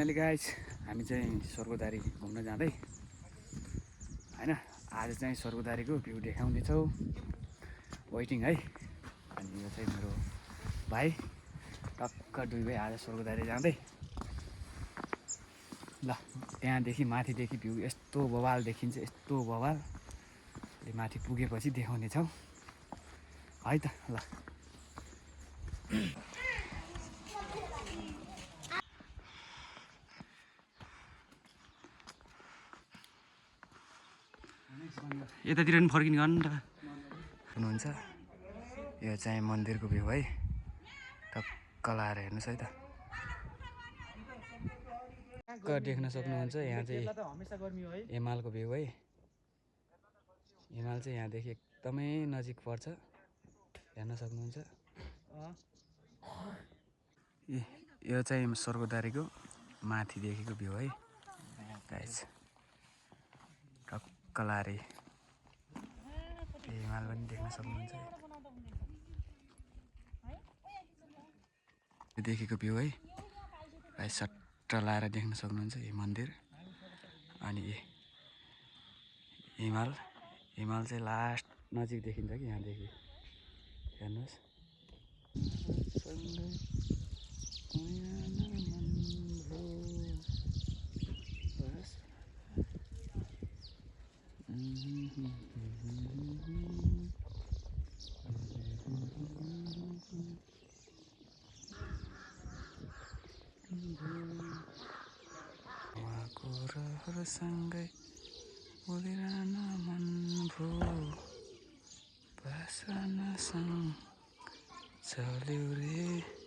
अहिले गाइस हामी चाहिँ स्वर्गदारी घुम्न जाँदै हैन। आज चाहिँ स्वर्गदारीको भ्यू देखाउनेछौँ। वेटिङ है। अनि यो चाहिँ मेरो भाइ टक्क दुई भाइ आज स्वर्गदारी जाँदै। ल त्यहाँदेखि माथिदेखि भ्यू यस्तो बवाल देखिन्छ, यस्तो बवाल। अहिले माथि पुगेपछि देखाउनेछौँ है त। ल यतातिर पनि फर्किने गर्नु नि त हुनुहुन्छ। यो चाहिँ मन्दिरको भ्यू है, टक्क लाएर हेर्नुहोस् है त। टक्क देख्न सक्नुहुन्छ यहाँ चाहिँ हिमालको भ्यू है। हिमाल चाहिँ यहाँदेखि एकदमै नजिक पर्छ, हेर्न सक्नुहुन्छ। यो चाहिँ स्वर्गदारीको माथिदेखिको भ्यू है गाइस, टक्क लाएर हिमाल पनि देख्न सक्नुहुन्छ। यो देखेको भ्यू है गाइस, सट्ट लाएर देख्न सक्नुहुन्छ यो मन्दिर। अनि हिमाल हिमाल चाहिँ लास्ट नजिक देखिन्छ कि यहाँदेखि हेर्नुहोस्। उहाँको रहरसँगै बोलिरहन मन भो, बासनासँग चल्यो रे।